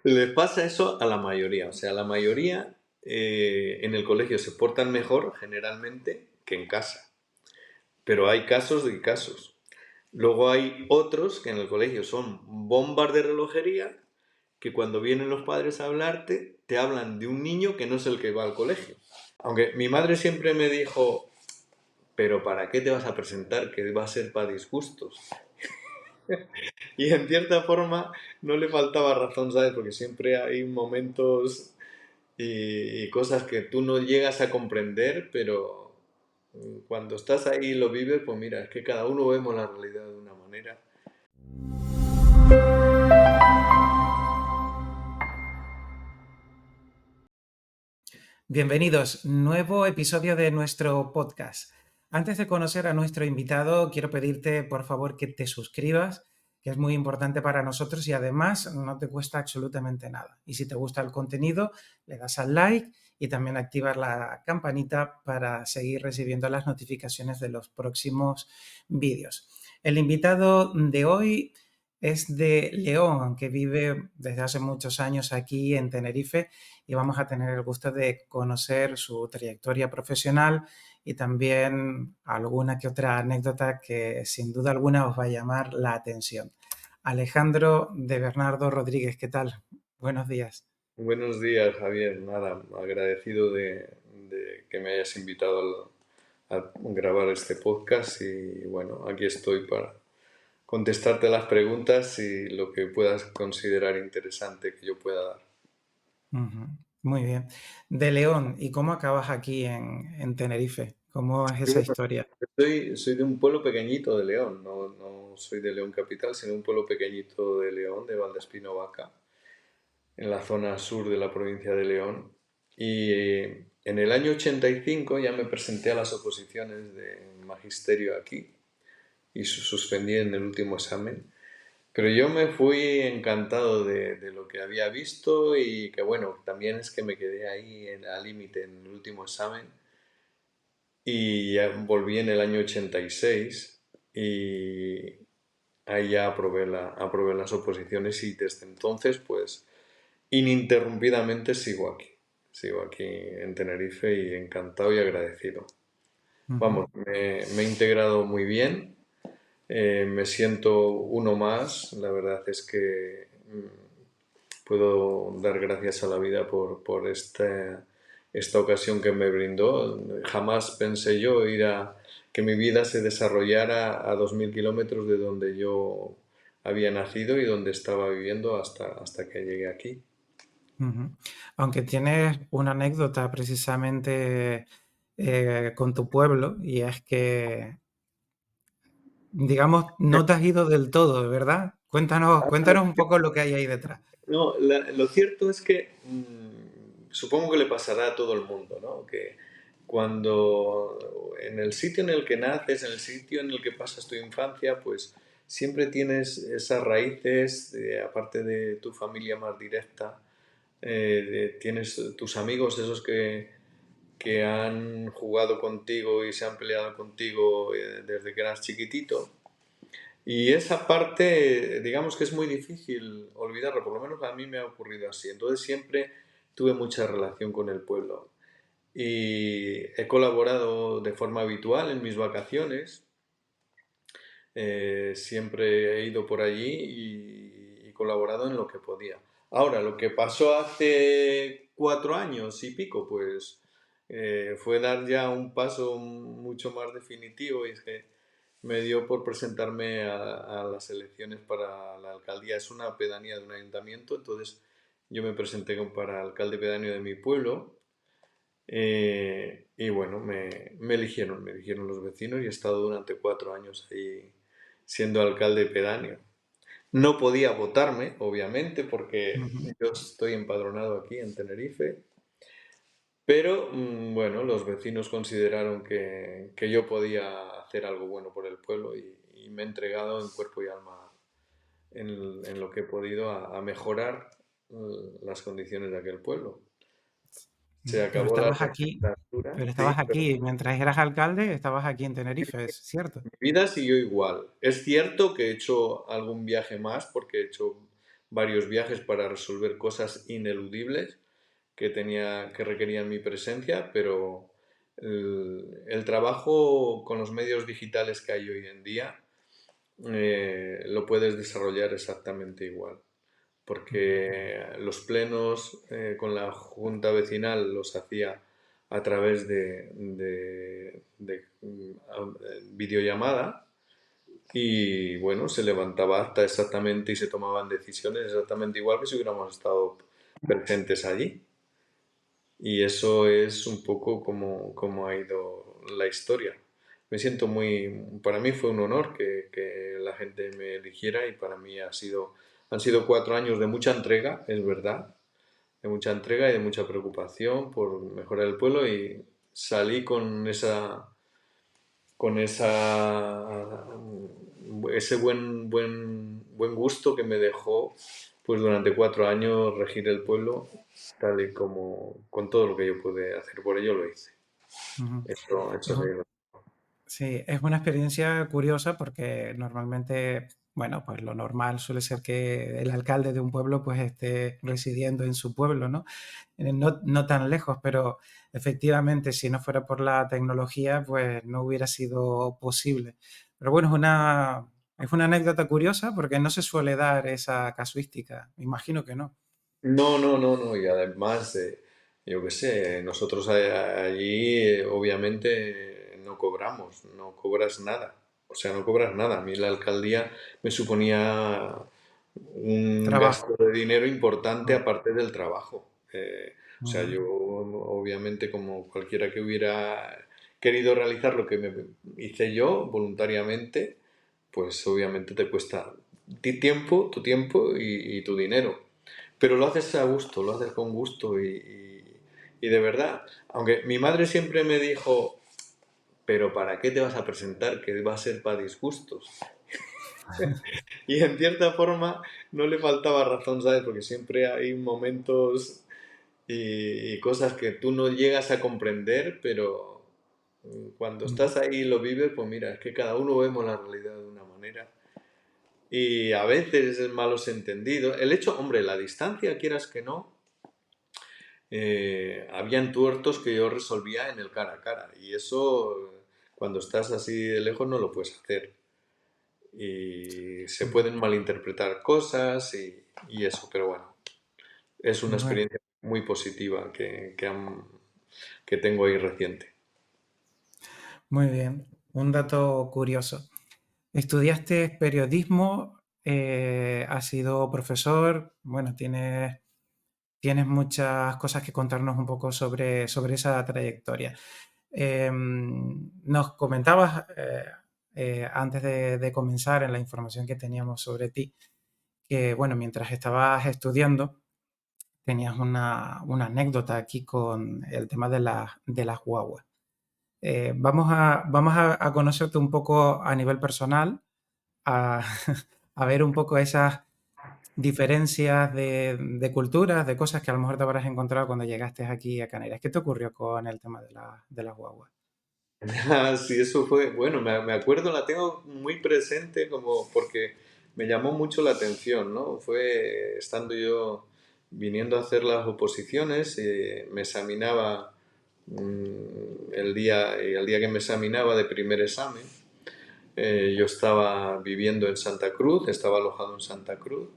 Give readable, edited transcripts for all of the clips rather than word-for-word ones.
Les pasa eso a la mayoría. O sea, la mayoría en el colegio se portan mejor generalmente que en casa. Pero hay casos y casos. Luego hay otros que en el colegio son bombas de relojería que cuando vienen los padres a hablarte, te hablan de un niño que no es el que va al colegio. Aunque mi madre siempre me dijo, pero ¿para qué te vas a presentar? Que va a ser para disgustos. Y en cierta forma no le faltaba razón, ¿sabes? Porque siempre hay momentos y cosas que tú no llegas a comprender, pero cuando estás ahí y lo vives, pues mira, es que cada uno vemos la realidad de una manera. Bienvenidos, nuevo episodio de nuestro podcast. Antes de conocer a nuestro invitado, quiero pedirte por favor que te suscribas, que es muy importante para nosotros y además no te cuesta absolutamente nada. Y si te gusta el contenido, le das al like y también activas la campanita para seguir recibiendo las notificaciones de los próximos vídeos. El invitado de hoy es de León, que vive desde hace muchos años aquí en Tenerife y vamos a tener el gusto de conocer su trayectoria profesional y también alguna que otra anécdota que sin duda alguna os va a llamar la atención. Alejandro de Bernardo Rodríguez, ¿qué tal? Buenos días. Buenos días, Javier. Nada, agradecido de que me hayas invitado a grabar este podcast y bueno, aquí estoy para contestarte las preguntas y lo que puedas considerar interesante que yo pueda dar. Ujú, muy bien. De León, ¿y cómo acabas aquí en Tenerife? ¿Cómo es Y esa bueno, historia? soy de un pueblo pequeñito de León, no soy de León capital, sino un pueblo pequeñito de León, de Valdespino Vaca, en la zona sur de la provincia de León. Y en el año 85 ya me presenté a las oposiciones de magisterio aquí y suspendí en el último examen. Pero yo me fui encantado de lo que había visto y que bueno, también es que me quedé ahí al límite en el último examen y ya volví en el año 86 y ahí ya aprobé las oposiciones y desde entonces pues ininterrumpidamente sigo aquí. Sigo aquí en Tenerife y encantado y agradecido. Ujú. Vamos, me he integrado muy bien, me siento uno más. La verdad es que puedo dar gracias a la vida por esta ocasión que me brindó. Jamás pensé yo que mi vida se desarrollara a 2000 kilómetros de donde yo había nacido y donde estaba viviendo hasta que llegué aquí. Ujú. Aunque tienes una anécdota precisamente con tu pueblo, y es que digamos, no te has ido del todo, ¿verdad? Cuéntanos un poco lo que hay ahí detrás. No, lo cierto es que supongo que le pasará a todo el mundo, ¿no? Que cuando en el sitio en el que naces, en el sitio en el que pasas tu infancia, pues siempre tienes esas raíces, aparte de tu familia más directa, tienes tus amigos, esos que han jugado contigo y se han peleado contigo desde que eras chiquitito. Y esa parte, digamos que es muy difícil olvidarla, por lo menos a mí me ha ocurrido así. Entonces siempre tuve mucha relación con el pueblo y he colaborado de forma habitual en mis vacaciones. Siempre he ido por allí y colaborado en lo que podía. Ahora, lo que pasó hace 4 años y pico, pues fue dar ya un paso mucho más definitivo y es que me dio por presentarme a las elecciones para la alcaldía. Es una pedanía de un ayuntamiento, entonces yo me presenté para alcalde pedáneo de mi pueblo y bueno, me eligieron los vecinos y he estado durante 4 años ahí siendo alcalde pedáneo. No podía votarme, obviamente, porque Ujú. yo estoy empadronado aquí en Tenerife, pero bueno, los vecinos consideraron que yo podía hacer algo bueno por el pueblo y me he entregado en cuerpo y alma en lo que he podido a mejorar las condiciones de aquel pueblo. Se Pero acabó la estabas aquí, legislatura, pero sí, estabas pero aquí, mientras eras alcalde, estabas aquí en Tenerife, ¿es cierto? mi vida siguió igual. Es cierto que he hecho algún viaje más porque he hecho varios viajes para resolver cosas ineludibles que requerían mi presencia, pero el trabajo con los medios digitales que hay hoy en día lo puedes desarrollar exactamente igual, porque los plenos con la junta vecinal los hacía a través de videollamada y bueno, se levantaba acta exactamente y se tomaban decisiones exactamente igual que si hubiéramos estado presentes allí. Y eso es un poco como ha ido la historia. Me siento para mí fue un honor que la gente me eligiera y para mí han sido 4 años de mucha entrega, es verdad, de mucha entrega y de mucha preocupación por mejorar el pueblo y salí ese buen gusto que me dejó pues durante 4 años regir el pueblo tal y como con todo lo que yo pude hacer por ello lo hice. Ujú. Hecho Es un- de Sí, es una experiencia curiosa porque normalmente, bueno, pues lo normal suele ser que el alcalde de un pueblo pues esté residiendo en su pueblo, ¿no? No tan lejos, pero efectivamente si no fuera por la tecnología pues no hubiera sido posible. Pero bueno, es una anécdota curiosa porque no se suele dar esa casuística, imagino que no. No, no, no, no, y además, yo qué sé, nosotros allí obviamente no cobramos, no cobras nada, o sea, no cobras nada. A mí la alcaldía me suponía un gasto Trabajo. de dinero importante Mm, aparte del trabajo. O sea, ujú. yo obviamente como cualquiera que hubiera querido realizar lo que me hice yo voluntariamente, pues obviamente te cuesta tu tiempo y tu dinero. Pero lo haces a gusto, lo haces con gusto y de verdad. Aunque mi madre siempre me dijo, pero ¿para qué te vas a presentar? Que va a ser para disgustos. Y en cierta forma no le faltaba razón, ¿sabes? Porque siempre hay momentos y cosas que tú no llegas a comprender, pero cuando Mm, estás ahí y lo vives, pues mira, es que cada uno vemos la realidad de una manera. Y a veces es malos entendidos. El hecho, hombre, la distancia, quieras que no, habían tuertos que yo resolvía en el cara a cara. Y eso, cuando estás así de lejos, no lo puedes hacer. Y se mm. pueden malinterpretar cosas y eso, pero bueno, es una Bueno, experiencia muy positiva que tengo ahí reciente. muy bien. Un dato curioso. Estudiaste periodismo, has sido profesor, bueno, tienes muchas cosas que contarnos un poco sobre esa trayectoria. Nos comentabas antes de comenzar en la información que teníamos sobre ti, que bueno, mientras estabas estudiando tenías una anécdota aquí con el tema de las guaguas. Vamos a conocerte un poco a nivel personal, a, a ver un poco esas diferencias de culturas, de cosas que a lo mejor te habrás encontrado cuando llegaste aquí a Canarias. ¿Qué te ocurrió con el tema de las guaguas? Ah, sí, eso fue, bueno, me acuerdo, la tengo muy presente como porque me llamó mucho la atención, ¿no? Fue estando yo viniendo a hacer las oposiciones, me examinaba el día que me examinaba de primer examen, yo estaba viviendo en Santa Cruz, estaba alojado en Santa Cruz,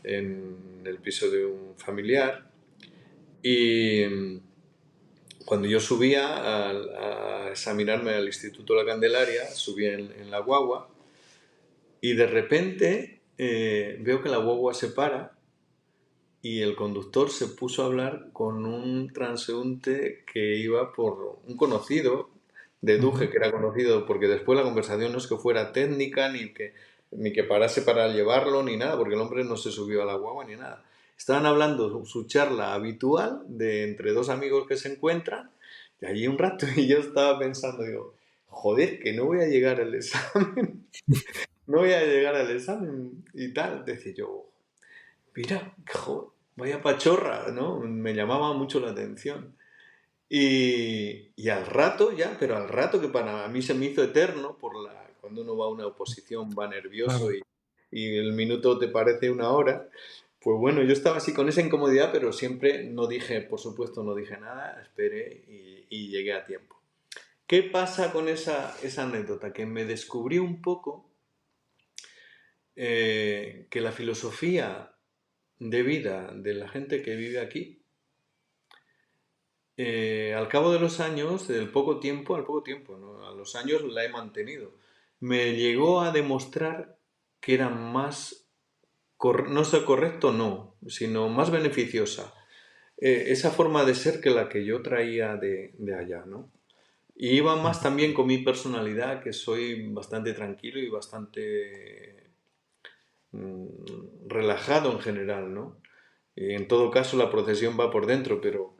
en el piso de un familiar, y cuando yo subía a examinarme al Instituto La Candelaria, subía en la guagua y de repente veo que la guagua se para y el conductor se puso a hablar con un transeúnte que iba por un conocido, deduje Ujú. que era conocido porque después la conversación no es que fuera técnica ni que parase para llevarlo ni nada, porque el hombre no se subió a la guagua ni nada. Estaban hablando su charla habitual de entre dos amigos que se encuentran y allí un rato y yo estaba pensando, digo, joder, que no voy a llegar al examen, no voy a llegar al examen y tal. Decía yo, mira, vaya pachorra, ¿no? Me llamaba mucho la atención. Y al rato ya, pero al rato que para mí se me hizo eterno, cuando uno va a una oposición va nervioso Claro. y el minuto te parece una hora. Pues bueno, yo estaba así con esa incomodidad, pero siempre no dije, por supuesto, no dije nada, esperé y llegué a tiempo. ¿Qué pasa con esa anécdota? Que me descubrí un poco que la filosofía de vida de la gente que vive aquí, al cabo de los años, del poco tiempo, al poco tiempo, ¿no? A los años la he mantenido. Me llegó a demostrar que era más, no sé, correcto, no, sino más beneficiosa. Esa forma de ser que la que yo traía de allá, ¿no? Y iba más también con mi personalidad, que soy bastante tranquilo y bastante relajado en general, ¿no? Y en todo caso la procesión va por dentro, pero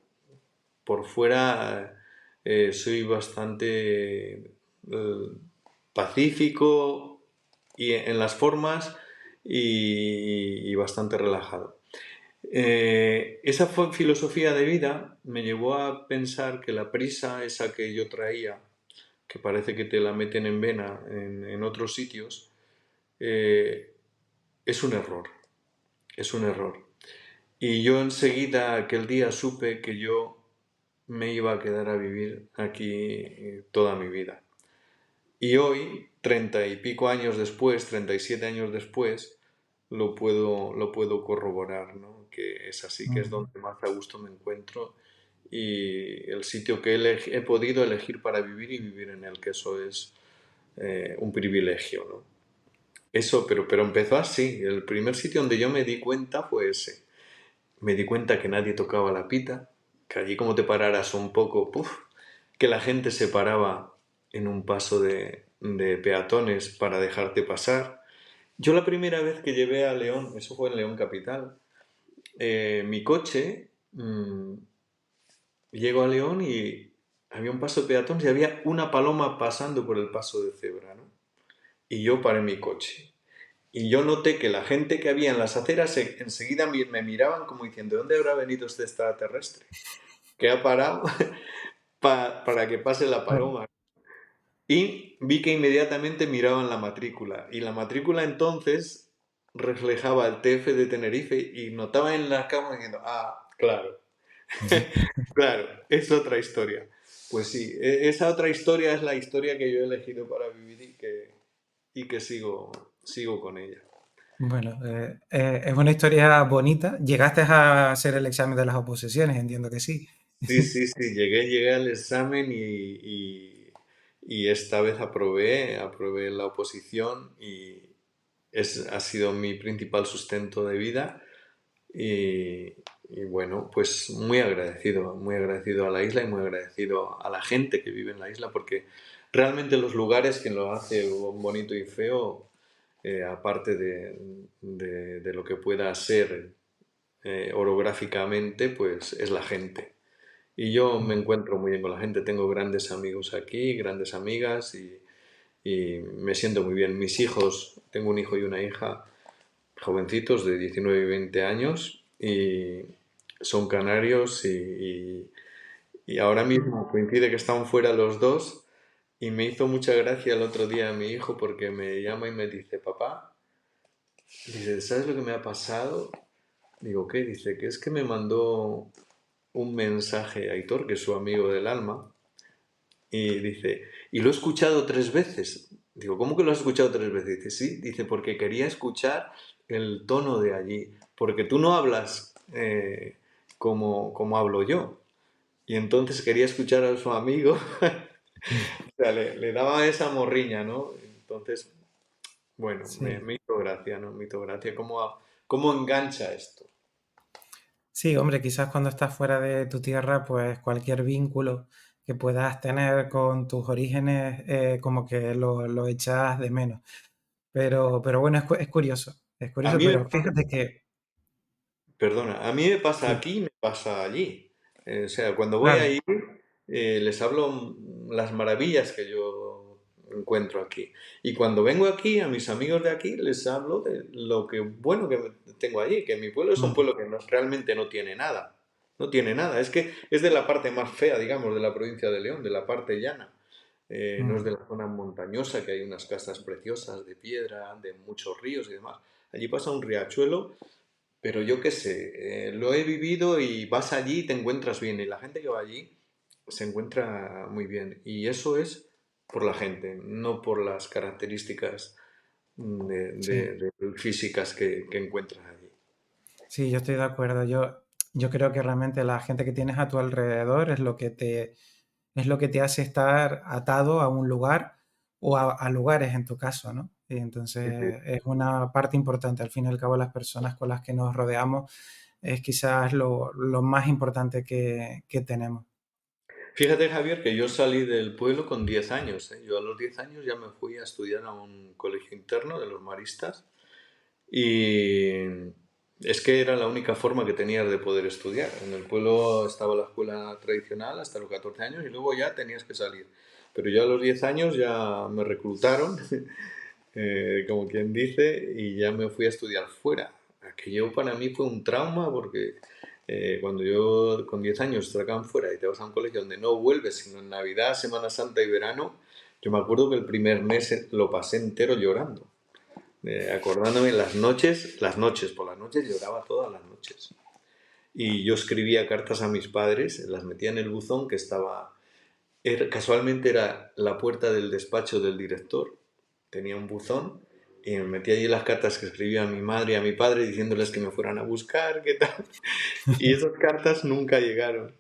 por fuera soy bastante pacífico y en las formas y bastante relajado. Esa filosofía de vida me llevó a pensar que la prisa esa que yo traía, que parece que te la meten en vena en otros sitios, eh, es un error, es un error. Y yo enseguida aquel día supe que yo me iba a quedar a vivir aquí toda mi vida. Y hoy, 30 y pico años después, 37 años después, lo puedo corroborar, ¿no? Que es así, que es Ujú. donde más a gusto me encuentro y el sitio que he podido elegir para vivir y vivir en él, que eso es un privilegio, ¿no? Eso, pero empezó así. El primer sitio donde yo me di cuenta fue ese. Me di cuenta que nadie tocaba la pita, que allí como te pararas un poco, ¡puf! Que la gente se paraba en un paso de peatones para dejarte pasar. Yo la primera vez que llevé a León, eso fue en León Capital, mi coche, llego a León y había un paso de peatones y había una paloma pasando por el paso de cebra, ¿no? Y yo paré mi coche. Y yo noté que la gente que había en las aceras enseguida me miraban como diciendo, ¿de dónde habrá venido este extraterrestre? Que ha parado para que pase la Bueno, paloma. Y vi que inmediatamente miraban la matrícula. Y la matrícula entonces reflejaba el TF de Tenerife y notaba en la cama diciendo, ah, claro, claro, es otra historia. Pues sí, esa otra historia es la historia que yo he elegido para vivir y que sigo con ella. bueno, es una historia bonita. ¿Llegaste a hacer el examen de las oposiciones? Entiendo que sí. Sí, sí, sí, llegué al examen y esta vez aprobé la oposición y ha sido mi principal sustento de vida y, y bueno, pues muy agradecido a la isla y muy agradecido a la gente que vive en la isla porque realmente los lugares quien lo hace bonito y feo, aparte de lo que pueda ser orográficamente, pues es la gente. Y yo me Mm. encuentro muy bien con la gente, tengo grandes amigos aquí, grandes amigas y me siento muy bien. Mis hijos, tengo un hijo y una hija jovencitos de 19 y 20 años y son canarios y ahora mismo coincide que están fuera los dos y me hizo mucha gracia el otro día mi hijo porque me llama y me dice, papá, dice, ¿sabes lo que me ha pasado? Digo, ¿qué? Dice, que es que me mandó un mensaje a Aitor, que es su amigo del alma, y dice, y lo he escuchado 3 veces. Digo, ¿cómo que lo has escuchado 3 veces? Dice, sí, dice, porque quería escuchar el tono de allí, porque tú no hablas como hablo yo. Y entonces quería escuchar a su amigo, o sea, le daba esa morriña, ¿no? Entonces, bueno, me, Sí. me hizo gracia, ¿no? Me hizo gracia cómo engancha esto. Sí, hombre, quizás cuando estás fuera de tu tierra, pues cualquier vínculo que puedas tener con tus orígenes, como que lo echas de menos. Pero bueno, es A curioso, mí me pero fíjate que, Perdona, a mí me pasa sí, aquí y me pasa allí. O sea, cuando voy claro, ahí, les hablo las maravillas que yo encuentro aquí. Y cuando vengo aquí, a mis amigos de aquí, les hablo de lo que bueno que tengo allí, que mi pueblo es un mm, pueblo que realmente no tiene nada. No tiene nada. Es que es de la parte más fea, digamos, de la provincia de León, de la parte llana. no es Mm. de la zona montañosa, que hay unas casas preciosas de piedra, de muchos ríos y demás. Allí pasa un riachuelo, pero yo qué sé, lo he vivido y vas allí y te encuentras bien. Y la gente que va allí se encuentra muy bien. Y eso es por la gente, no por las características Sí, físicas que encuentras allí. sí, yo estoy de acuerdo. Yo creo que realmente la gente que tienes a tu alrededor es lo que te hace estar atado a un lugar o a lugares en tu caso, ¿no? Y Sí, sí. entonces es una parte importante. Al fin y al cabo, las personas con las que nos rodeamos es quizás lo más importante que tenemos. Fíjate, Javier, que yo salí del pueblo con 10 años, ¿eh? Yo a los 10 años ya me fui a estudiar a un colegio interno de los maristas y es que era la única forma que tenías de poder estudiar. En el pueblo estaba la escuela tradicional hasta los 14 años y luego ya tenías que salir. Pero yo a los 10 años ya me reclutaron, como quien dice, y ya me fui a estudiar fuera. Aquello para mí fue un trauma porque cuando yo con 10 años te sacan fuera y te vas a un colegio donde no vuelves sino en Navidad, Semana Santa y verano, yo me acuerdo que el primer mes lo pasé entero llorando. Acordándome las noches, por las noches lloraba todas las noches. Y yo escribía cartas a mis padres, las metía en el buzón que estaba, casualmente era la puerta del despacho del director, tenía un buzón y me metía allí las cartas que escribía a mi madre y a mi padre diciéndoles que me fueran a buscar, qué tal. Y esas cartas nunca llegaron.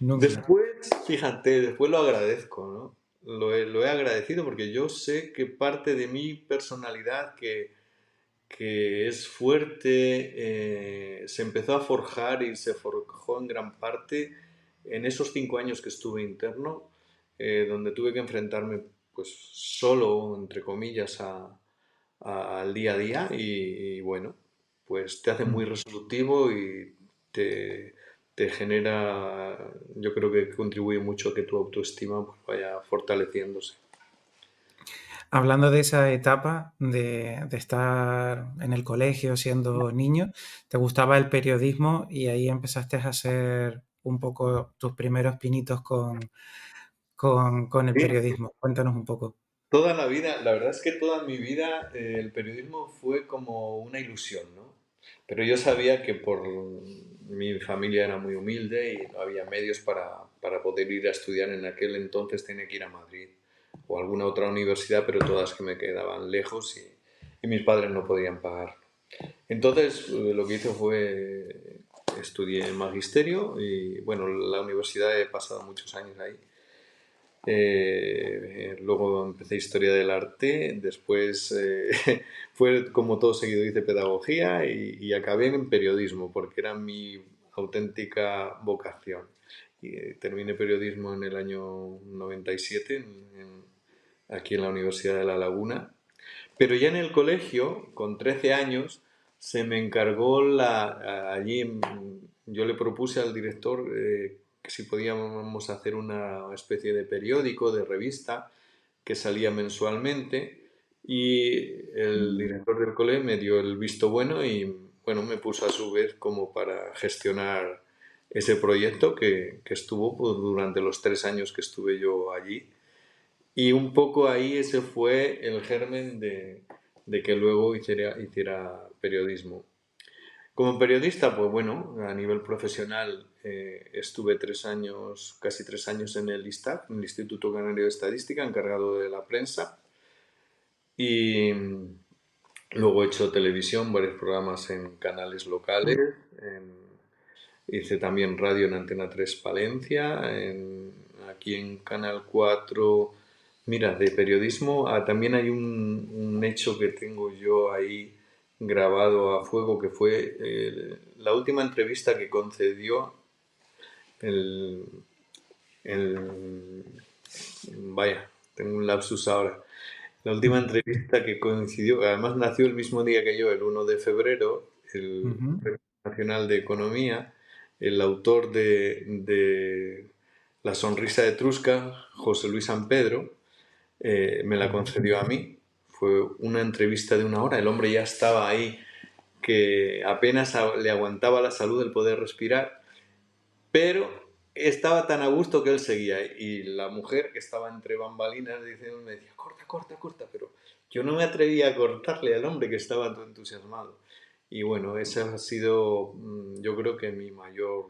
Nunca. Después, fíjate, después lo agradezco, ¿no? Lo he agradecido porque yo sé que parte de mi personalidad que es fuerte, se empezó a forjar y se forjó en gran parte en esos 5 años que estuve interno, donde tuve que enfrentarme pues solo, entre comillas, al día a día y bueno, pues te hace muy Mm. resolutivo y te, te genera, yo creo que contribuye mucho a que tu autoestima pues, vaya fortaleciéndose. Hablando de esa etapa de estar en el colegio siendo niño, te gustaba el periodismo y ahí empezaste a hacer un poco tus primeros pinitos con el Sí, periodismo. Cuéntanos un poco. toda la vida, la verdad es que toda mi vida el periodismo fue como una ilusión, ¿no? Pero yo sabía que por mi familia era muy humilde y no había medios para poder ir a estudiar. En aquel entonces tenía que ir a Madrid o alguna otra universidad, pero todas que me quedaban lejos y mis padres no podían pagar. Entonces lo que hice fue estudié magisterio y bueno, la universidad he pasado muchos años ahí. Luego empecé historia del arte, después fue como todo seguido, hice pedagogía y acabé en periodismo porque era mi auténtica vocación. Y terminé periodismo en el año 97 aquí en la Universidad de La Laguna. Pero ya en el colegio, con 13 años, se me encargó yo le propuse al director que si podíamos hacer una especie de periódico, de revista, que salía mensualmente y el director del cole me dio el visto bueno y bueno, me puso a su vez como para gestionar ese proyecto que estuvo pues, durante los 3 años que estuve yo allí. Y un poco ahí ese fue el germen de que luego hiciera periodismo. Como periodista, pues bueno, a nivel profesional estuve 3 años, casi 3 años en el ISTAC, en el Instituto Canario de Estadística, encargado de la prensa. Y luego he hecho televisión, varios programas en canales locales. Hice también radio en Antena 3 Palencia, aquí en Canal 4. Mira, de periodismo también hay un hecho que tengo yo ahí grabado a fuego, que fue la última entrevista que concedió el, el- Vaya, tengo un lapsus ahora. La última entrevista que coincidió, además nació el mismo día que yo, el 1 de febrero, el Ujú. Premio Nacional de Economía, el autor de La sonrisa etrusca, José Luis San Pedro, me la concedió a mí. Fue una entrevista de 1 hora, el hombre ya estaba ahí, que apenas le aguantaba la salud el poder respirar, pero estaba tan a gusto que él seguía. Y la mujer que estaba entre bambalinas diciendo, me decía, corta, corta, corta, pero yo no me atrevía a cortarle al hombre que estaba todo entusiasmado. Y bueno, ese ha sido, yo creo que mi mayor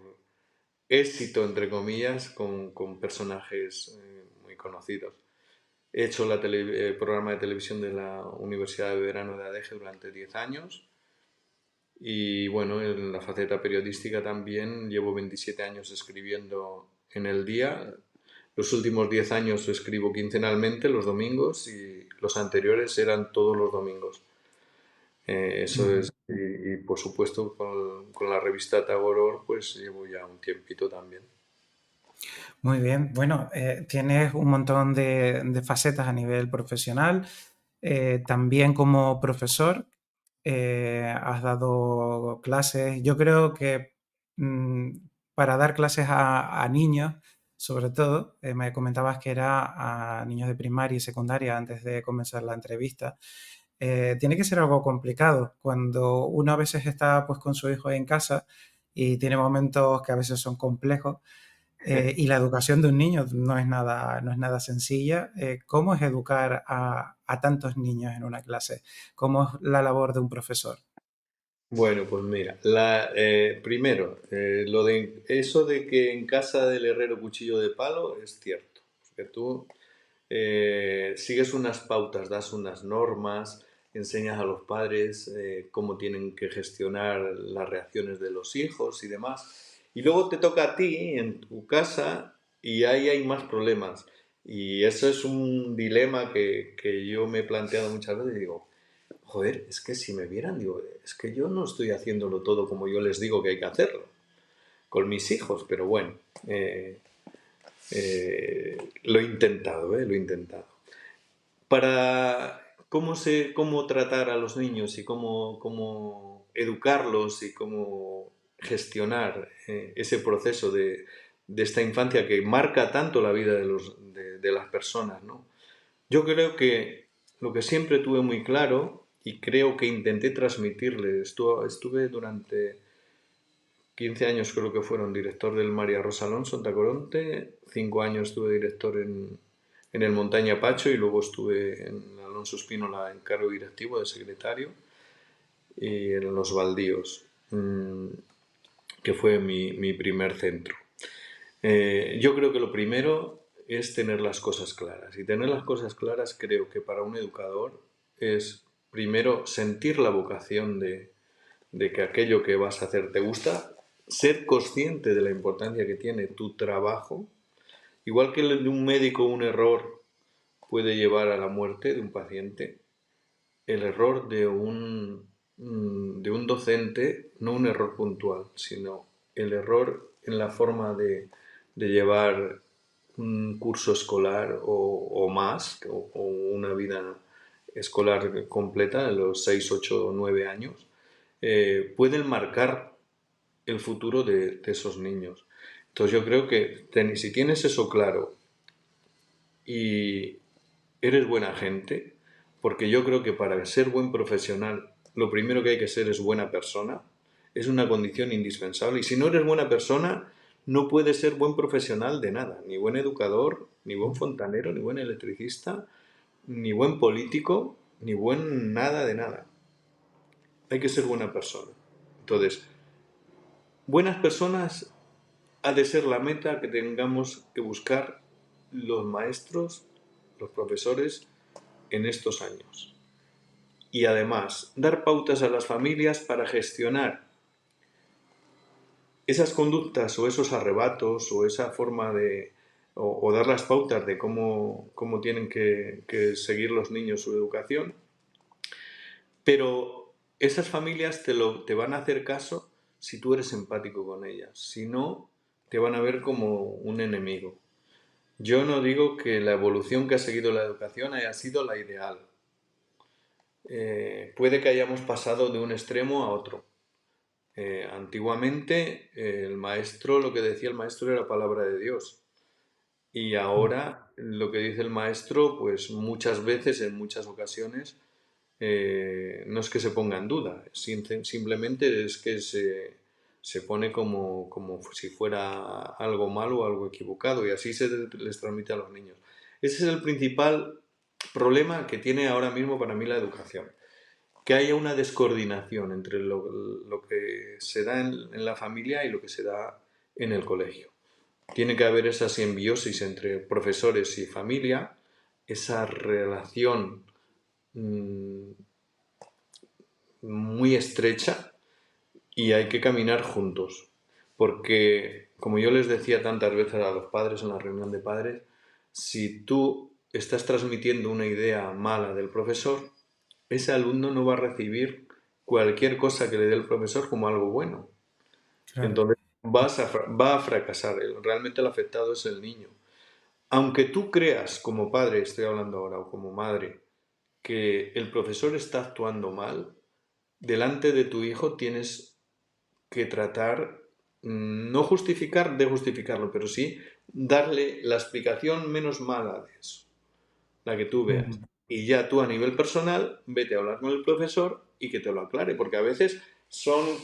éxito, entre comillas, con personajes muy conocidos. He hecho el programa de televisión de la Universidad de Verano de ADEGE durante 10 años y bueno, en la faceta periodística también llevo 27 años escribiendo en el día. Los últimos 10 años escribo quincenalmente los domingos y los anteriores eran todos los domingos. Eso Ujú. es, y por supuesto con la revista Tagoror pues llevo ya un tiempito también. Muy bien. Bueno, tienes un montón de facetas a nivel profesional. También como profesor, has dado clases. Yo creo que mm, para dar clases a niños, sobre todo, me comentabas que era a niños de primaria y secundaria antes de comenzar la entrevista. Tiene que ser algo complicado cuando uno a veces está pues con su hijo en casa y tiene momentos que a veces son complejos. Y la educación de un niño no es nada sencilla. ¿Cómo es educar a tantos niños en una clase? ¿Cómo es la labor de un profesor? Bueno, pues mira, primero, lo de eso de que en casa del herrero cuchillo de palo es cierto. Que tú sigues unas pautas, das unas normas, enseñas a los padres cómo tienen que gestionar las reacciones de los hijos y demás. Y luego te toca a ti en tu casa y ahí hay más problemas. Y eso es un dilema que yo me he planteado muchas veces y digo, joder, es que si me vieran, digo, es que yo no estoy haciéndolo todo como yo les digo que hay que hacerlo, con mis hijos, pero bueno, eh, lo he intentado, lo he intentado. Para cómo tratar a los niños y cómo educarlos y cómo gestionar ese proceso de esta infancia que marca tanto la vida de las personas, ¿no? Yo creo que lo que siempre tuve muy claro y creo que intenté transmitirle, estuve durante 15 años creo que fueron director del María Rosa Alonso en Tacoronte, 5 años estuve director en el Montaña Pacho y luego estuve en Alonso Espínola en cargo directivo de secretario y en Los Baldíos, que fue mi primer centro. Yo creo que lo primero es tener las cosas claras. Y tener las cosas claras creo que para un educador es primero sentir la vocación de que aquello que vas a hacer te gusta, ser consciente de la importancia que tiene tu trabajo, igual que el de un médico un error puede llevar a la muerte de un paciente, el error de un docente, no un error puntual, sino el error en la forma de llevar un curso escolar o más, o una vida escolar completa, de los 6 8 o 9 años, pueden marcar el futuro de esos niños. Entonces yo creo que si tienes eso claro y eres buena gente, porque yo creo que para ser buen profesional lo primero que hay que ser es buena persona, es una condición indispensable. Y si no eres buena persona, no puedes ser buen profesional de nada, ni buen educador, ni buen fontanero, ni buen electricista, ni buen político, ni buen nada de nada. Hay que ser buena persona. Entonces, buenas personas ha de ser la meta que tengamos que buscar los maestros, los profesores en estos años. Y además, dar pautas a las familias para gestionar esas conductas o esos arrebatos o esa forma o dar las pautas de cómo tienen que seguir los niños su educación. Pero esas familias te van a hacer caso si tú eres empático con ellas. Si no, te van a ver como un enemigo. Yo no digo que la evolución que ha seguido la educación haya sido la ideal. Puede que hayamos pasado de un extremo a otro. Antiguamente el maestro, lo que decía el maestro era palabra de Dios. Y ahora lo que dice el maestro, pues muchas veces, en muchas ocasiones, no es que se ponga en duda, simplemente es que se pone como si fuera algo malo o algo equivocado y así se les transmite a los niños. Ese es el principal problema que tiene ahora mismo para mí la educación, que haya una descoordinación entre lo que se da en la familia y lo que se da en el colegio. Tiene que haber esa simbiosis entre profesores y familia, esa relación mmm, muy estrecha y hay que caminar juntos. Porque, como yo les decía tantas veces a los padres en la reunión de padres, si tú estás transmitiendo una idea mala del profesor, ese alumno no va a recibir cualquier cosa que le dé el profesor como algo bueno. Claro. Entonces va a fracasar. Realmente el afectado es el niño. Aunque tú creas como padre, estoy hablando ahora, o como madre, que el profesor está actuando mal, delante de tu hijo tienes que tratar, no justificar, de justificarlo, pero sí darle la explicación menos mala de eso, la que tú veas. Mm, Y ya tú a nivel personal, vete a hablar con el profesor y que te lo aclare, porque a veces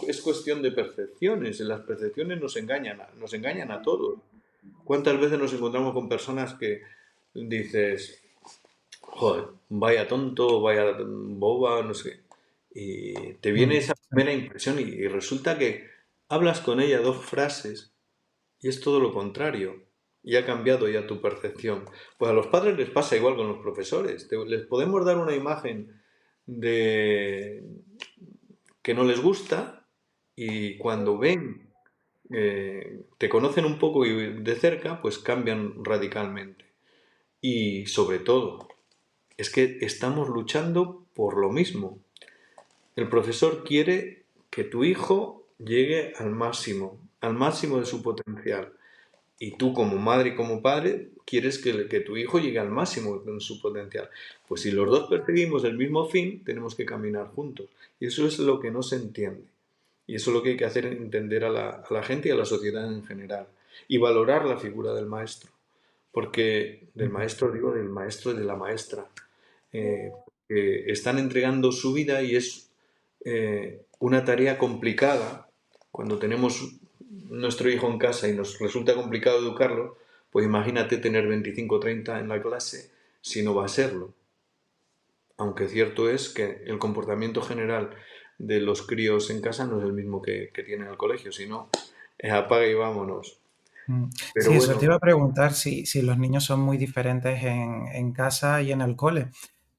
es cuestión de percepciones, y las percepciones nos engañan a todos. ¿Cuántas veces nos encontramos con personas que dices, joder, vaya tonto, vaya boba, no sé? Y te viene esa sí, primera impresión y resulta que hablas con ella dos frases y es todo lo contrario. Y ha cambiado ya tu percepción. Pues a los padres les pasa igual con los profesores. Les podemos dar una imagen de que no les gusta y cuando ven, te conocen un poco y de cerca, pues cambian radicalmente. Y sobre todo, es que estamos luchando por lo mismo. El profesor quiere que tu hijo llegue al máximo de su potencial. Y tú como madre y como padre quieres que tu hijo llegue al máximo de su potencial. Pues si los dos perseguimos el mismo fin, tenemos que caminar juntos. Y eso es lo que no se entiende. Y eso es lo que hay que hacer entender a la gente y a la sociedad en general. Y valorar la figura del maestro. Porque del mm, maestro, digo, del maestro y de la maestra. Que están entregando su vida y es una tarea complicada. Cuando tenemos nuestro hijo en casa y nos resulta complicado educarlo, pues imagínate tener 25 o 30 en la clase si no va a serlo. Aunque cierto es que el comportamiento general de los críos en casa no es el mismo que tienen en el colegio, sino es apaga y vámonos. mm. Pero Sí, eso te bueno, iba a preguntar si los niños son muy diferentes en casa y en el cole,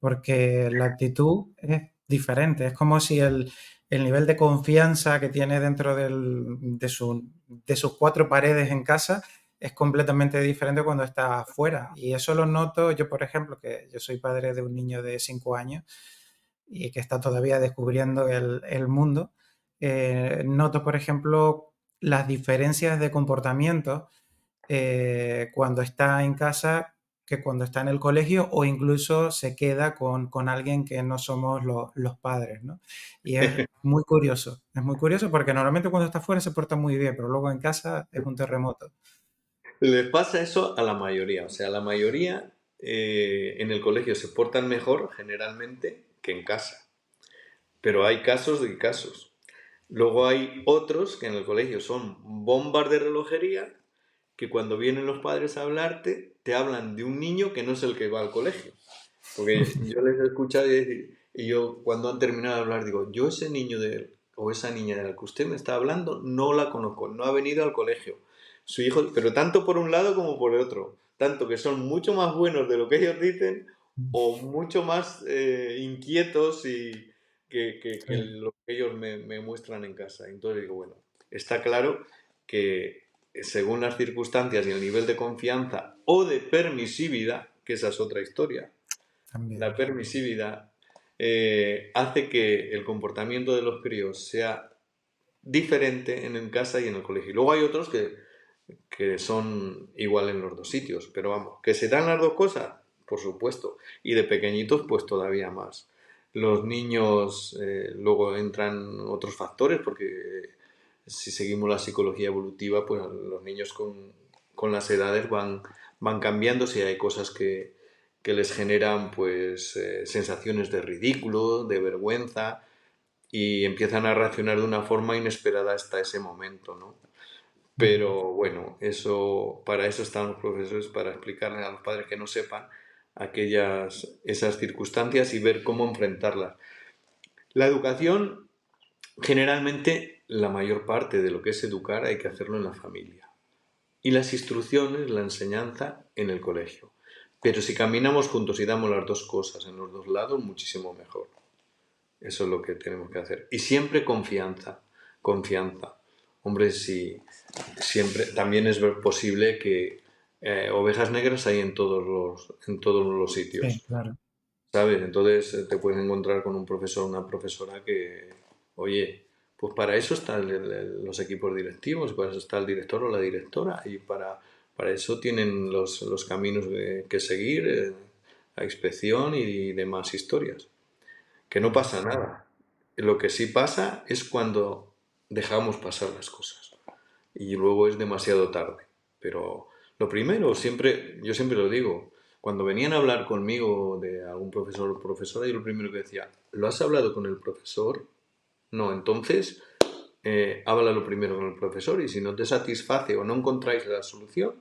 porque la actitud es diferente. Es como si el nivel de confianza que tiene dentro de sus cuatro paredes en casa es completamente diferente cuando está afuera. Y eso lo noto yo, por ejemplo, que yo soy padre de un niño de 5 años y que está todavía descubriendo el mundo. Noto, por ejemplo, las diferencias de comportamiento cuando está en casa que cuando está en el colegio o incluso se queda con alguien que no somos los padres, ¿no? Y es muy curioso porque normalmente cuando está fuera se porta muy bien, pero luego en casa es un terremoto. les pasa eso a la mayoría. O sea, la mayoría en el colegio se portan mejor generalmente que en casa. Pero hay casos de casos. Luego hay otros que en el colegio son bombas de relojería que cuando vienen los padres a hablarte, te hablan de un niño que no es el que va al colegio. Porque yo les he escuchado y decir, y yo cuando han terminado de hablar digo, yo ese niño o esa niña de la que usted me está hablando no la conozco, no ha venido al colegio. Su hijo, pero tanto por un lado como por el otro, tanto que son mucho más buenos de lo que ellos dicen o mucho más inquietos y que Sí, lo que ellos me muestran en casa. Entonces digo, bueno, está claro que según las circunstancias y el nivel de confianza o de permisividad, que esa es otra historia, la también. permisividad hace que el comportamiento de los críos sea diferente en casa y en el colegio. Y luego hay otros que son igual en los dos sitios, pero vamos, que se dan las dos cosas, por supuesto, y de pequeñitos pues todavía más. Los niños luego entran otros factores porque si seguimos la psicología evolutiva, pues los niños con las edades van cambiando, si hay cosas que les generan pues sensaciones de ridículo, de vergüenza, y empiezan a reaccionar de una forma inesperada hasta ese momento, ¿no? Ujú. Pero bueno, para eso están los profesores, para explicarles a los padres que no sepan esas circunstancias y ver cómo enfrentarlas. La educación, generalmente, la mayor parte de lo que es educar hay que hacerlo en la familia. Y las instrucciones, la enseñanza en el colegio. Pero si caminamos juntos y damos las dos cosas en los dos lados, muchísimo mejor. Eso es lo que tenemos que hacer. Y siempre confianza, confianza. Hombre, si siempre también es posible que ovejas negras hay en todos los Sí, sitios, claro. ¿sabes? Entonces te puedes encontrar con un profesor o una profesora que, oye, pues para eso están los equipos directivos, para eso está el director o la directora y para eso tienen los caminos que seguir, la inspección y demás historias. Que no pasa nada. Lo que sí pasa es cuando dejamos pasar las cosas y luego es demasiado tarde. Pero lo primero, yo siempre lo digo, cuando venían a hablar conmigo de algún profesor o profesora, yo lo primero que decía, ¿lo has hablado con el profesor? No, entonces háblalo primero con el profesor y si no te satisface o no encontráis la solución,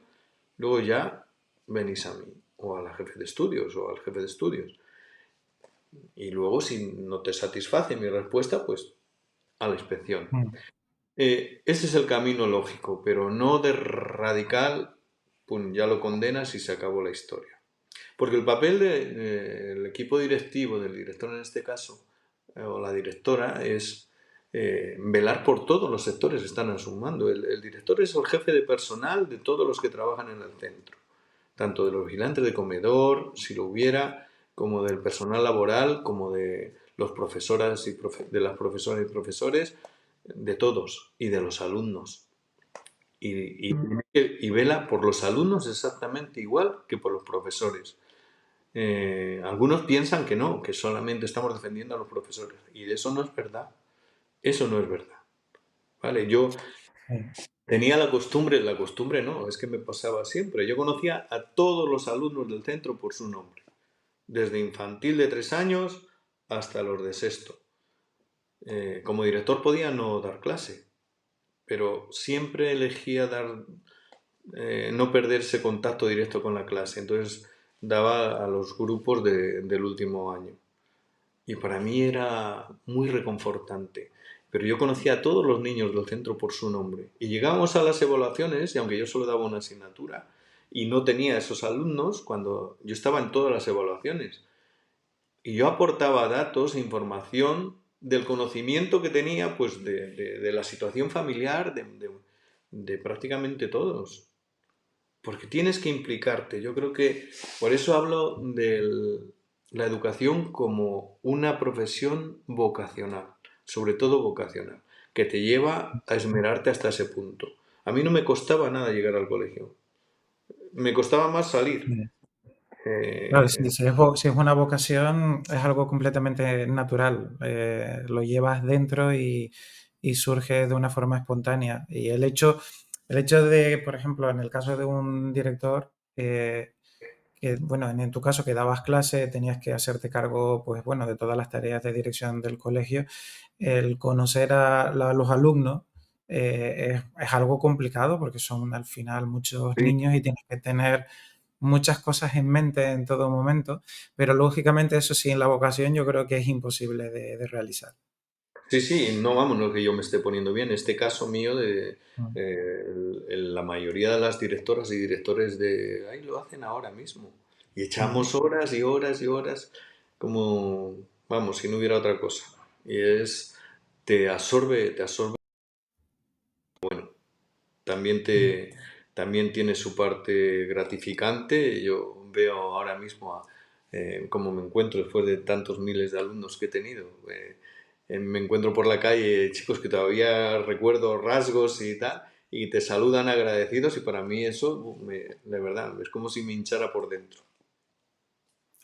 luego ya venís a mí o a la jefe de estudios o al jefe de estudios. Y luego si no te satisface mi respuesta, pues a la inspección. Mm. Ese es el camino lógico, pero no de radical, pum, ya lo condenas y se acabó la historia. Porque el papel del equipo directivo, del director en este caso, o la directora, es velar por todos los sectores que están a su mando. El director es el jefe de personal de todos los que trabajan en el centro, tanto de los vigilantes de comedor, si lo hubiera, como del personal laboral, como de los profesoras de las profesoras y profesores, de todos y de los alumnos. Y vela por los alumnos exactamente igual que por los profesores. Algunos piensan que no, que solamente estamos defendiendo a los profesores. Y eso no es verdad. Eso no es verdad. ¿Vale? Yo Sí. tenía la costumbre no, es que me pasaba siempre. Yo conocía a todos los alumnos del centro por su nombre. Desde infantil de 3 años hasta los de sexto. Como director podía no dar clase, pero siempre elegía no perderse contacto directo con la clase. Entonces daba a los grupos del último año. Y para mí era muy reconfortante. Pero yo conocía a todos los niños del centro por su nombre. Y llegábamos a las evaluaciones, y aunque yo solo daba una asignatura, y no tenía esos alumnos, cuando yo estaba en todas las evaluaciones. Y yo aportaba datos e información del conocimiento que tenía, pues de la situación familiar de prácticamente todos. Porque tienes que implicarte. Yo creo que por eso hablo de la educación como una profesión vocacional, sobre todo vocacional, que te lleva a esmerarte hasta ese punto. A mí no me costaba nada llegar al colegio, me costaba más salir. Sí. Claro, Eh, si es una vocación, es algo completamente natural. Lo llevas dentro y surge de una forma espontánea. Y el hecho de, por ejemplo, en el caso de un director, que, bueno, en tu caso que dabas clase, tenías que hacerte cargo, pues bueno, de todas las tareas de dirección del colegio, el conocer a los alumnos es algo complicado porque son al final muchos sí, niños y tienes que tener muchas cosas en mente en todo momento, pero lógicamente eso sí, en la vocación yo creo que es imposible de realizar. sí, sí, no vamos, no es que yo me esté poniendo bien. Este caso mío Mm. la mayoría de las directoras y directores de ahí lo hacen ahora mismo. Y Mm. echamos horas y horas y horas como, vamos, si no hubiera otra cosa. Y te absorbe. También Mm. también tiene su parte gratificante. Yo veo ahora mismo cómo me encuentro después de tantos miles de alumnos que he tenido. Me encuentro por la calle chicos que todavía recuerdo rasgos y tal, y te saludan agradecidos y para mí eso, de verdad, es como si me hinchara por dentro.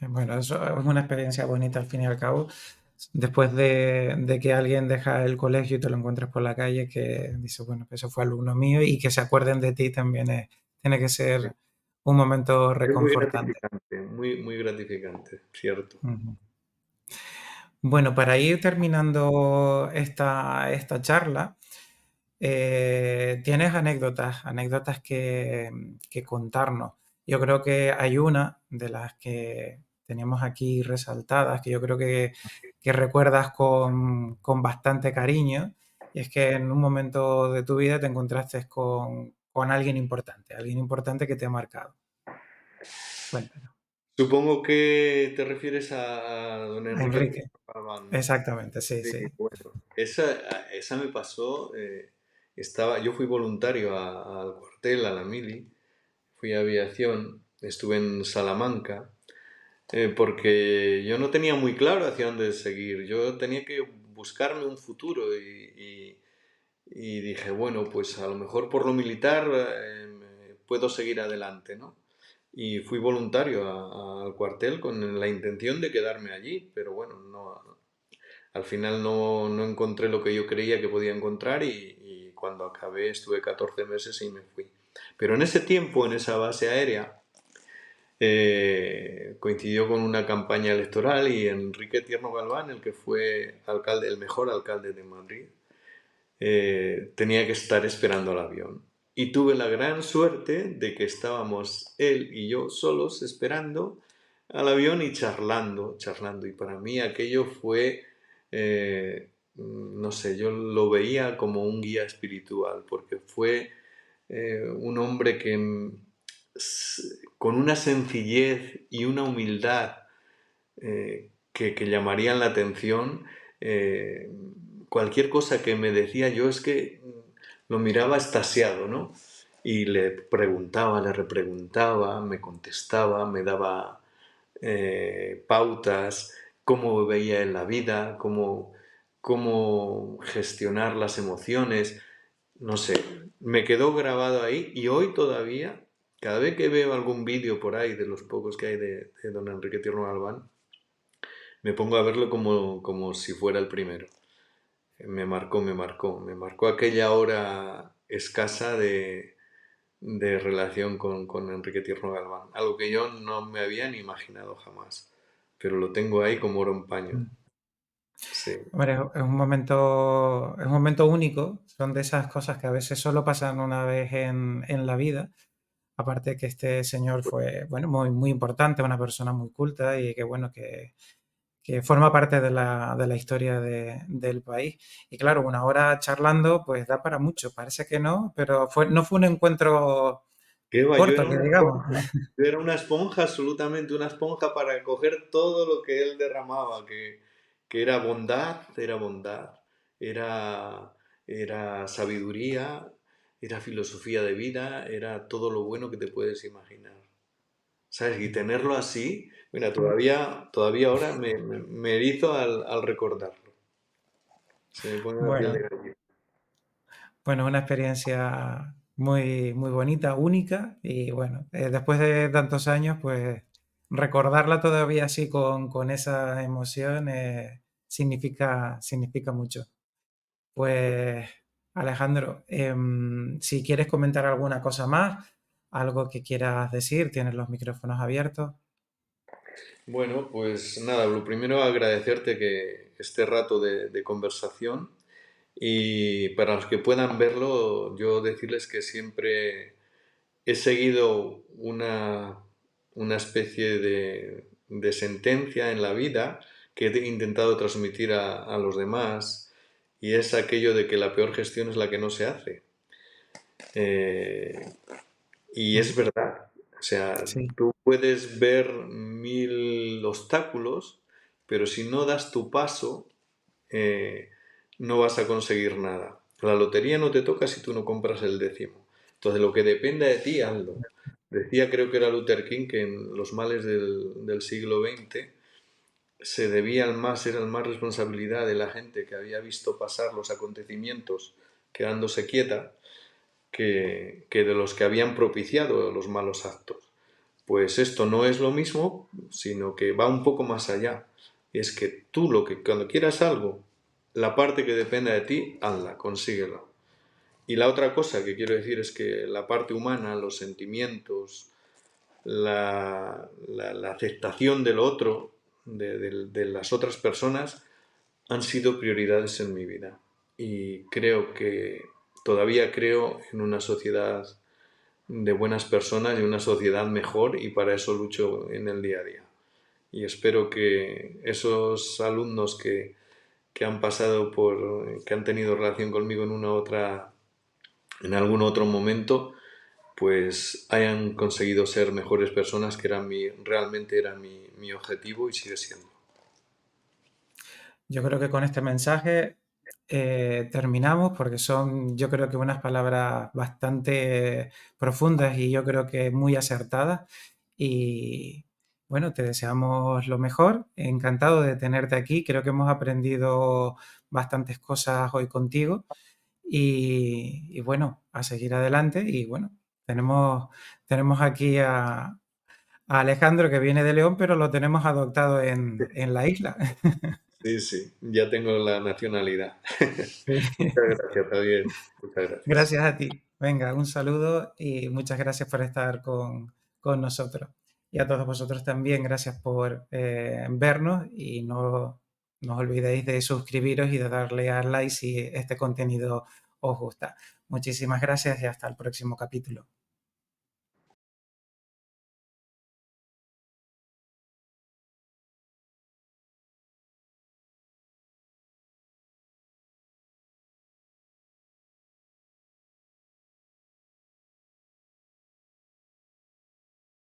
Bueno, eso es una experiencia bonita al fin y al cabo. Después de que alguien deja el colegio y te lo encuentras por la calle, que dice, bueno, que eso fue alumno mío y que se acuerden de ti también tiene que ser un momento Es muy reconfortante. gratificante, muy, muy gratificante, cierto. Ujú. Bueno, para ir terminando esta charla, tienes anécdotas que contarnos. Yo creo que hay una de las que tenemos aquí resaltadas, que yo creo que recuerdas con bastante cariño, y es que en un momento de tu vida te encontraste con alguien importante que te ha marcado. Cuéntanos. Supongo que te refieres a don Enrique Enrique, Galván, ¿no? exactamente, sí, Sí, sí. bueno, esa me pasó, yo fui voluntario al cuartel, a la mili, fui a aviación, estuve en Salamanca, porque yo no tenía muy claro hacia dónde seguir, yo tenía que buscarme un futuro y dije, bueno, pues a lo mejor por lo militar puedo seguir adelante, ¿no? Y fui voluntario al cuartel con la intención de quedarme allí, pero bueno, al final no encontré lo que yo creía que podía encontrar y cuando acabé estuve 14 meses y me fui. Pero en ese tiempo, en esa base aérea, coincidió con una campaña electoral y Enrique Tierno Galván, el que fue alcalde, el mejor alcalde de Madrid, tenía que estar esperando al avión. Y tuve la gran suerte de que estábamos él y yo solos esperando al avión y charlando, charlando. Y para mí aquello fue, no sé, yo lo veía como un guía espiritual, porque fue un hombre que con una sencillez y una humildad que llamarían la atención. eh, Cualquier cosa que me decía yo es que lo miraba extasiado, ¿no? Y le preguntaba, le repreguntaba, me contestaba, me daba pautas, cómo veía en la vida, cómo gestionar las emociones, no sé, me quedó grabado ahí y hoy todavía, cada vez que veo algún vídeo por ahí, de los pocos que hay de don Enrique Tierno Galván, me pongo a verlo como si fuera el primero. Me marcó aquella hora escasa de relación con Enrique Tierno Galván, algo que yo no me había ni imaginado jamás, pero lo tengo ahí como oro en paño. Sí. Hombre, es un momento único, son de esas cosas que a veces solo pasan una vez en la vida. Aparte que este señor fue, bueno, muy, muy importante, una persona muy culta y que, bueno, que forma parte de la historia del país. Y claro, una hora charlando, pues da para mucho. Parece que no, pero no fue un encuentro ¿Qué va? corto, que digamos. Yo era una esponja, absolutamente una esponja para coger todo lo que él derramaba, que era bondad, era, era sabiduría, era filosofía de vida, era todo lo bueno que te puedes imaginar. ¿Sabes? Y tenerlo así, mira, todavía ahora me erizo al recordarlo. Se me pone la piel de Bueno, gallina. bueno, una experiencia muy, muy bonita, única y bueno, después de tantos años, pues recordarla todavía así con esa emoción significa mucho. Pues Alejandro, si quieres comentar alguna cosa más, algo que quieras decir, tienes los micrófonos abiertos. Bueno, pues nada, lo primero agradecerte que este rato de conversación y para los que puedan verlo, yo decirles que siempre he seguido una especie de sentencia en la vida que he intentado transmitir a los demás y es aquello de que la peor gestión es la que no se hace. Eh, y Mm, es verdad. O sea, sí, tú puedes ver mil obstáculos, pero si no das tu paso, eh, no vas a conseguir nada. La lotería no te toca si tú no compras el décimo. Entonces, lo que dependa de ti, hazlo. Decía, creo que era Luther King, que en los males del siglo XX se debía era más responsabilidad de la gente que había visto pasar los acontecimientos quedándose quieta que de los que habían propiciado los malos actos. Pues esto no es lo mismo, sino que va un poco más allá. Y es que tú cuando quieras algo, la parte que dependa de ti, hazla, consíguela. Y la otra cosa que quiero decir es que la parte humana, los sentimientos, la aceptación del otro, de las otras personas, han sido prioridades en mi vida. Y todavía creo en una sociedad de buenas personas y una sociedad mejor, y para eso lucho en el día a día. Y espero que esos alumnos que han pasado que han tenido relación conmigo en algún otro momento, pues hayan conseguido ser mejores personas, que realmente era mi objetivo y sigue siendo. Yo creo que con este mensaje terminamos porque son, yo creo que unas palabras bastante profundas y yo creo que muy acertadas. Y bueno, te deseamos lo mejor. Encantado de tenerte aquí. Creo que hemos aprendido bastantes cosas hoy contigo. Y bueno, a seguir adelante. Y bueno, tenemos aquí a Alejandro que viene de León, pero lo tenemos adoptado en la isla. Sí, sí, ya tengo la nacionalidad. Muchas gracias, Javier. Muchas gracias. Gracias a ti. Venga, un saludo y muchas gracias por estar con nosotros. Y a todos vosotros también, gracias por vernos y no os olvidéis de suscribiros y de darle al like si este contenido os gusta. Muchísimas gracias y hasta el próximo capítulo.